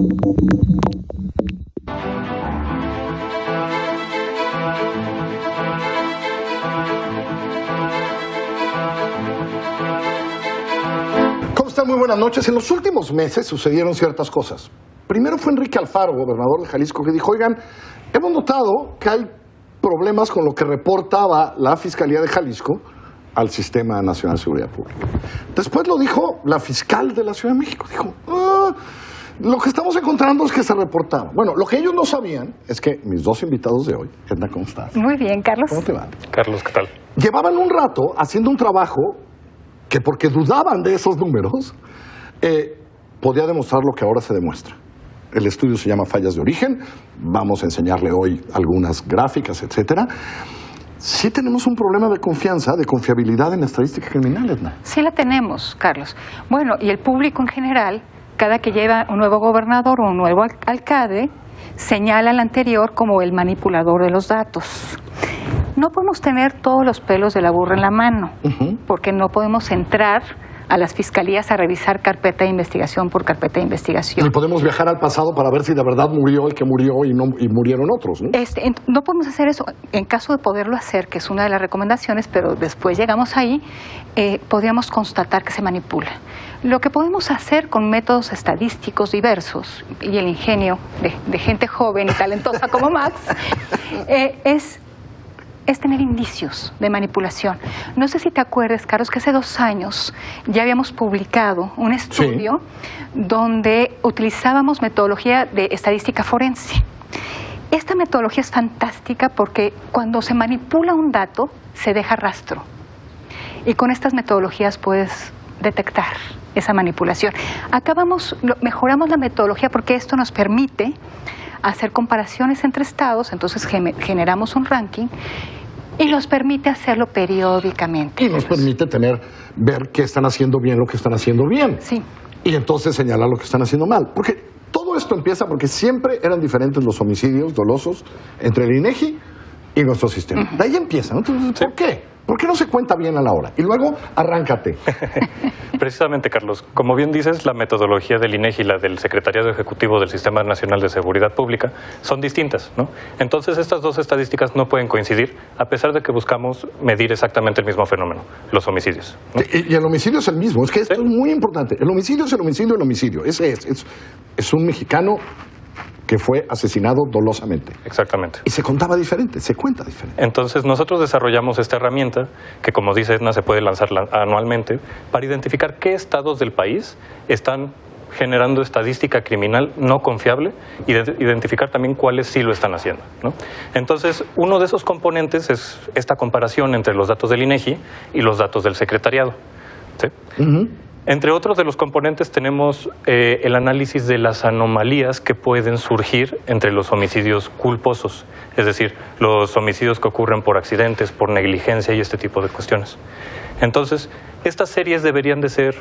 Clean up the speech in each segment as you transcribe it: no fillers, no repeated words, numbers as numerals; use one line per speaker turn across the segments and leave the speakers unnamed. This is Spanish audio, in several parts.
¿Cómo están? Muy buenas noches. En los últimos meses sucedieron ciertas cosas. Primero fue Enrique Alfaro, gobernador de Jalisco, que dijo, oigan, hemos notado que hay problemas con lo que reportaba la Fiscalía de Jalisco al Sistema Nacional de Seguridad Pública. Después lo dijo la fiscal de la Ciudad de México. Dijo, lo que estamos encontrando es que se reportaba. Bueno, lo que ellos no sabían es que mis dos invitados de hoy, Edna, ¿cómo estás?
Muy bien, Carlos.
¿Cómo te va?
Carlos, ¿qué tal?
Llevaban un rato haciendo un trabajo que, porque dudaban de esos números, podía demostrar lo que ahora se demuestra. El estudio se llama Fallas de Origen. Vamos a enseñarle hoy algunas gráficas, etcétera. Sí tenemos un problema de confianza, de confiabilidad en la estadística criminal, Edna.
Sí la tenemos, Carlos. Bueno, y el público en general, cada que lleva un nuevo gobernador o un nuevo alcalde, señala al anterior como el manipulador de los datos. No podemos tener todos los pelos de la burra en la mano, porque no podemos entrar a las fiscalías a revisar carpeta de investigación por carpeta de investigación.
Ni podemos viajar al pasado para ver si de verdad murió el que murió y murieron otros, ¿no?
No podemos hacer eso. En caso de poderlo hacer, que es una de las recomendaciones, pero después llegamos ahí, podríamos constatar que se manipula. Lo que podemos hacer con métodos estadísticos diversos y el ingenio de gente joven y talentosa como Max es tener indicios de manipulación. No sé si te acuerdas, Carlos, que hace 2 años ya habíamos publicado un estudio donde utilizábamos metodología de estadística forense. Esta metodología es fantástica porque cuando se manipula un dato, se deja rastro. Y con estas metodologías puedes detectar esa manipulación. Mejoramos la metodología porque esto nos permite hacer comparaciones entre estados, entonces generamos un ranking y nos permite hacerlo periódicamente.
Y nos permite ver qué están haciendo bien, lo que están haciendo bien.
Sí.
Y entonces señalar lo que están haciendo mal. Porque todo esto empieza porque siempre eran diferentes los homicidios dolosos entre el INEGI y nuestro sistema. De ahí empieza, ¿no? Entonces, ¿por qué? ¿Por qué no se cuenta bien a la hora? Y luego, arráncate.
Precisamente, Carlos, como bien dices, la metodología del INEGI y la del Secretariado Ejecutivo del Sistema Nacional de Seguridad Pública son distintas, ¿no? Entonces, estas dos estadísticas no pueden coincidir, a pesar de que buscamos medir exactamente el mismo fenómeno, los homicidios, ¿no?
Y el homicidio es el mismo, es que esto es muy importante. El homicidio es el homicidio, el homicidio. Ese es un mexicano que fue asesinado dolosamente.
Exactamente.
Y se contaba diferente, se cuenta diferente.
Entonces, nosotros desarrollamos esta herramienta, que como dice Edna, se puede lanzar anualmente, para identificar qué estados del país están generando estadística criminal no confiable y identificar también cuáles sí lo están haciendo, ¿no? Entonces, uno de esos componentes es esta comparación entre los datos del INEGI y los datos del secretariado, ¿sí? Entre otros de los componentes tenemos el análisis de las anomalías que pueden surgir entre los homicidios culposos, es decir, los homicidios que ocurren por accidentes, por negligencia y este tipo de cuestiones. Entonces, estas series deberían de ser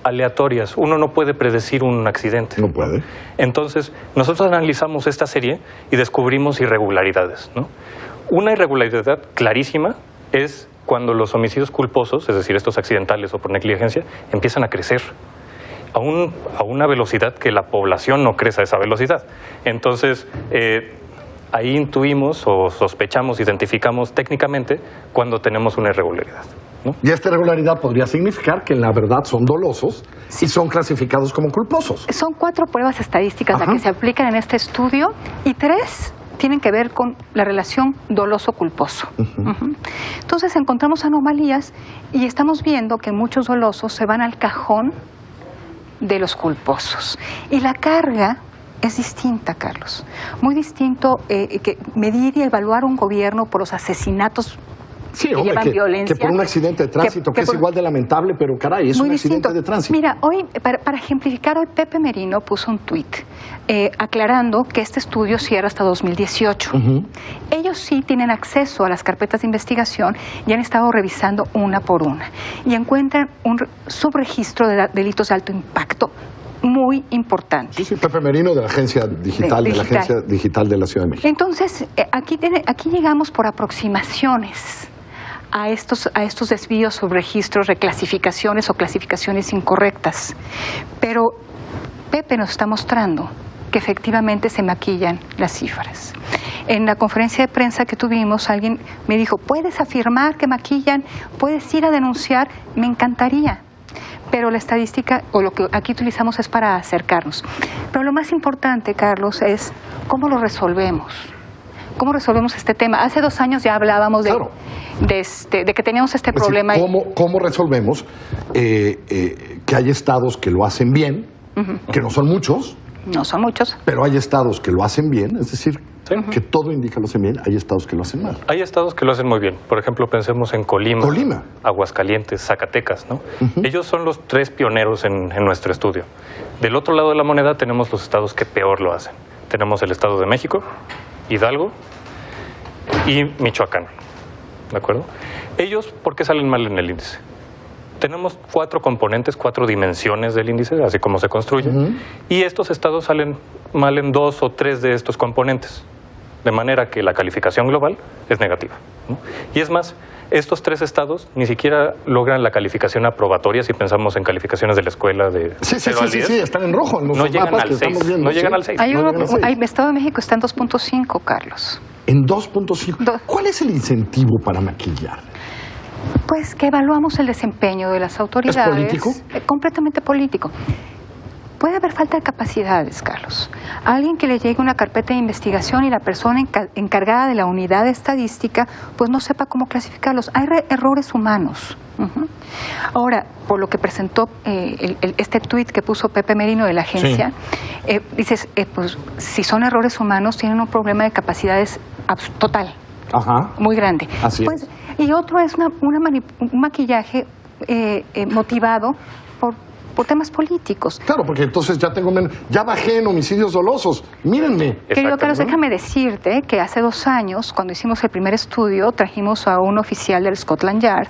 aleatorias. Uno no puede predecir un accidente.
No puede.
Entonces, nosotros analizamos esta serie y descubrimos irregularidades, ¿no? Una irregularidad clarísima es cuando los homicidios culposos, es decir, estos accidentales o por negligencia, empiezan a crecer a una velocidad que la población no crece a esa velocidad. Entonces, ahí intuimos o sospechamos, identificamos técnicamente cuando tenemos una irregularidad, ¿no?
Y esta irregularidad podría significar que en la verdad son dolosos y son clasificados como culposos.
Son 4 pruebas estadísticas las que se aplican en este estudio y 3 tienen que ver con la relación doloso-culposo. Entonces encontramos anomalías y estamos viendo que muchos dolosos se van al cajón de los culposos. Y la carga es distinta, Carlos. Muy distinto que medir y evaluar un gobierno por los asesinatos
Sí,
que
hombre,
llevan violencia.
que por un accidente de tránsito, que es igual de lamentable, pero caray, es un accidente de tránsito.
Mira, hoy, para ejemplificar, hoy Pepe Merino puso un tuit aclarando que este estudio cierra hasta 2018. Ellos sí tienen acceso a las carpetas de investigación y han estado revisando una por una. Y encuentran un subregistro de delitos de alto impacto muy importante.
Sí, Pepe Merino de la Agencia Digital, de la Agencia Digital de la Ciudad de México.
Entonces, aquí llegamos por aproximaciones a estos desvíos, subregistros, reclasificaciones o clasificaciones incorrectas. Pero Pepe nos está mostrando que efectivamente se maquillan las cifras. En la conferencia de prensa que tuvimos, alguien me dijo, ¿puedes afirmar que maquillan? ¿Puedes ir a denunciar? Me encantaría. Pero la estadística, o lo que aquí utilizamos, es para acercarnos. Pero lo más importante, Carlos, es cómo lo resolvemos. ¿Cómo resolvemos este tema? Hace 2 años ya hablábamos
Claro.
de que teníamos este
Es
problema.
decir, ¿cómo resolvemos que hay estados que lo hacen bien, que no son muchos,
No son muchos.
pero hay estados que lo hacen bien? Es decir, que todo indica que lo hacen bien, hay estados que lo hacen mal.
Hay estados que lo hacen muy bien. Por ejemplo, pensemos en Colima,
Colima.
Aguascalientes, Zacatecas, ¿no? Ellos son los 3 pioneros en nuestro estudio. Del otro lado de la moneda tenemos los estados que peor lo hacen. Tenemos el Estado de México, Hidalgo y Michoacán. ¿De acuerdo? Ellos, ¿por qué salen mal en el índice? Tenemos 4 componentes, 4 dimensiones del índice, así como se construye, y estos estados salen mal en 2 o 3 de estos componentes, de manera que la calificación global es negativa, ¿no? Y es más, estos 3 estados ni siquiera logran la calificación aprobatoria si pensamos en calificaciones de la escuela de
Sí,
0 al 10.
están en rojo en los
No llegan
mapas
al
que estamos
6,
viendo.
no llegan
¿sí?
al 6.
Hay
No
uno,
llegan al 6.
el Estado de México está en 2.5, Carlos.
En 2.5. ¿Cuál es el incentivo para maquillar?
Pues que evaluamos el desempeño de las autoridades.
¿Es político?
Completamente político. Puede haber falta de capacidades, Carlos. Alguien que le llegue una carpeta de investigación y la persona encargada de la unidad de estadística pues no sepa cómo clasificarlos. Hay errores humanos. Ahora, por lo que presentó este tuit que puso Pepe Merino de la agencia, dices, pues si son errores humanos tienen un problema de capacidades total.
Ajá.
Muy grande.
Así
pues,
es.
Y otro es un maquillaje motivado por temas políticos.
Claro, porque entonces ya bajé en homicidios dolosos. Mírenme.
Querido Carlos,
¿no?
déjame decirte que hace 2 años, cuando hicimos el primer estudio, trajimos a un oficial del Scotland Yard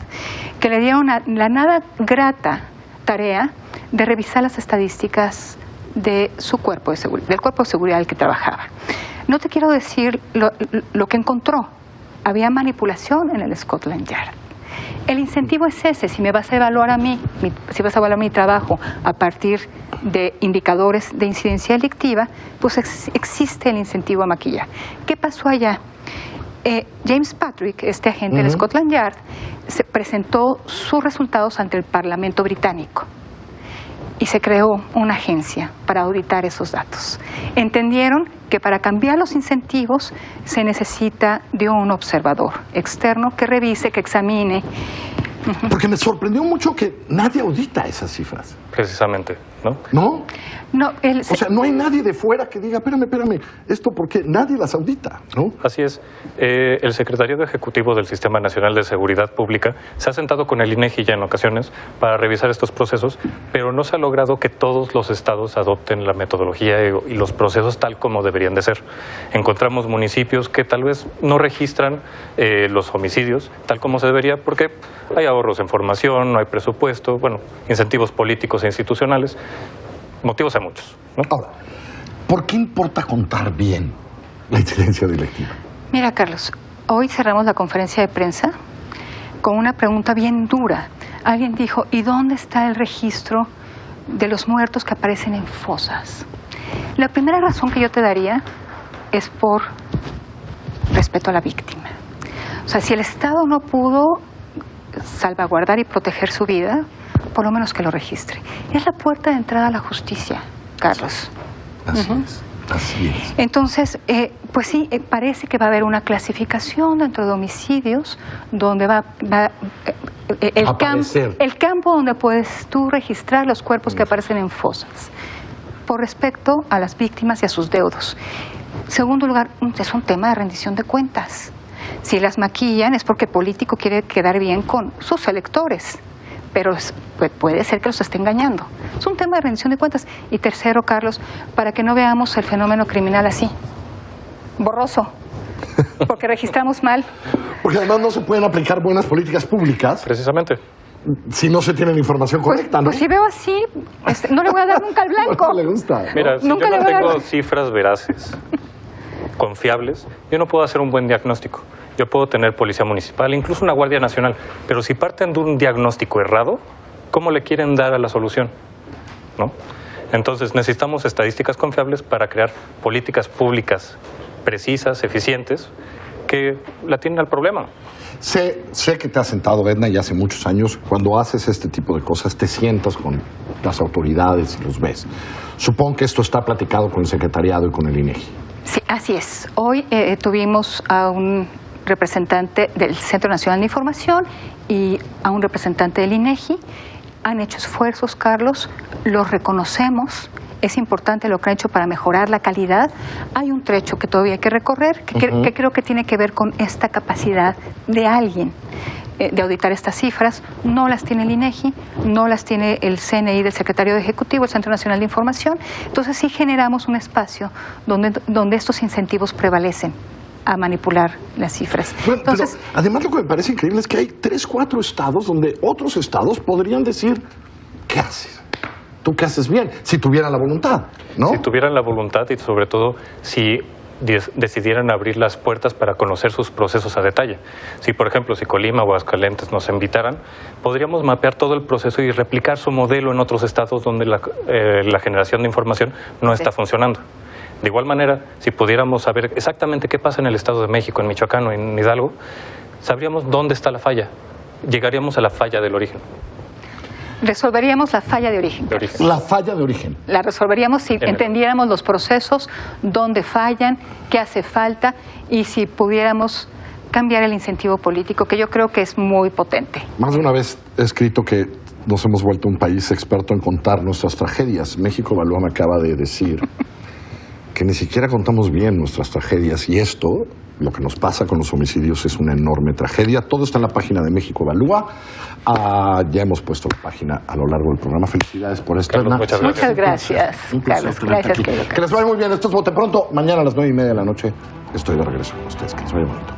que le dieron la nada grata tarea de revisar las estadísticas de su cuerpo de seguridad, del cuerpo de seguridad al que trabajaba. No te quiero decir lo que encontró. Había manipulación en el Scotland Yard. El incentivo es ese. Si me vas a evaluar a mí, si vas a evaluar mi trabajo a partir de indicadores de incidencia delictiva, pues existe el incentivo a maquillar. ¿Qué pasó allá? James Patrick, este agente del Scotland Yard, presentó sus resultados ante el Parlamento británico y se creó una agencia para auditar esos datos. Entendieron que para cambiar los incentivos se necesita de un observador externo que revise, que examine.
Porque me sorprendió mucho que nadie audita esas cifras.
Precisamente, ¿no?
¿No?
No,
O sea, no hay nadie de fuera que diga, espérame, ¿esto por qué? Nadie las audita, ¿no?
Así es. El Secretariado Ejecutivo del Sistema Nacional de Seguridad Pública se ha sentado con el INEGI ya en ocasiones para revisar estos procesos, pero no se ha logrado que todos los estados adopten la metodología y los procesos tal como deberían de ser. Encontramos municipios que tal vez no registran los homicidios tal como se debería porque hay ahorros en formación, no hay presupuesto, bueno, incentivos políticos e institucionales. Motivos hay muchos, ¿no?
Ahora, ¿por qué importa contar bien la incidencia delictiva?
Mira, Carlos, hoy cerramos la conferencia de prensa con una pregunta bien dura. Alguien dijo, ¿y dónde está el registro de los muertos que aparecen en fosas? La primera razón que yo te daría es por respeto a la víctima. O sea, si el Estado no pudo salvaguardar y proteger su vida, por lo menos que lo registre. Es la puerta de entrada a la justicia, Carlos.
Así es, así es.
Entonces, pues sí, parece que va a haber una clasificación dentro de homicidios donde va el campo donde puedes tú registrar los cuerpos que aparecen en fosas por respecto a las víctimas y a sus deudos. Segundo lugar, es un tema de rendición de cuentas. Si las maquillan es porque el político quiere quedar bien con sus electores, pero puede ser que los esté engañando. Es un tema de rendición de cuentas. Y tercero, Carlos, para que no veamos el fenómeno criminal así, borroso, porque registramos mal.
Porque además no se pueden aplicar buenas políticas públicas
Precisamente.
si no se tiene la información correcta, ¿no?
Pues si veo así, no le voy a dar nunca al blanco.
No le gusta.
Mira, si
Nunca
yo
le
no
voy a
tengo
dar-
cifras veraces, confiables, yo no puedo hacer un buen diagnóstico. Yo puedo tener policía municipal, incluso una guardia nacional, pero si parten de un diagnóstico errado, ¿cómo le quieren dar a la solución? ¿No? Entonces necesitamos estadísticas confiables para crear políticas públicas precisas, eficientes, que la tienen al problema.
Sé que te has sentado, Edna, y hace muchos años, cuando haces este tipo de cosas, te sientas con las autoridades y los ves. Supongo que esto está platicado con el secretariado y con el INEGI.
Sí, así es. Hoy tuvimos a un representante del Centro Nacional de Información y a un representante del INEGI. Han hecho esfuerzos, Carlos, los reconocemos. Es importante lo que han hecho para mejorar la calidad. Hay un trecho que todavía hay que recorrer, que creo que tiene que ver con esta capacidad de alguien de auditar estas cifras. No las tiene el INEGI, no las tiene el CNI del Secretario Ejecutivo, el Centro Nacional de Información. Entonces sí generamos un espacio donde estos incentivos prevalecen a manipular las cifras.
Bueno,
entonces,
pero además lo que me parece increíble es que hay 3, 4 estados donde otros estados podrían decir, ¿qué haces? ¿Tú qué haces bien? Si tuvieran la voluntad, ¿no?
Si tuvieran la voluntad y sobre todo si decidieran abrir las puertas para conocer sus procesos a detalle. Si, por ejemplo, si Colima o Aguascalientes nos invitaran, podríamos mapear todo el proceso y replicar su modelo en otros estados donde la generación de información no está funcionando. De igual manera, si pudiéramos saber exactamente qué pasa en el Estado de México, en Michoacán o en Hidalgo, sabríamos dónde está la falla. Llegaríamos a la falla del origen.
Resolveríamos la falla de origen.
La falla de origen.
La resolveríamos si entendiéramos los procesos, dónde fallan, qué hace falta y si pudiéramos cambiar el incentivo político, que yo creo que es muy potente.
Más de una vez he escrito que nos hemos vuelto un país experto en contar nuestras tragedias. México Evalúa me acaba de decir que ni siquiera contamos bien nuestras tragedias y esto, lo que nos pasa con los homicidios, es una enorme tragedia. Todo está en la página de México Evalúa. Ya hemos puesto la página a lo largo del programa. Felicidades por esto,
Carlos,
Edna.
Muchas gracias, Carlos. Gracias.
Que les vaya muy bien. Esto es Bote Pronto. Mañana a las 9:30 de la noche estoy de regreso con ustedes. Que les vaya bonito.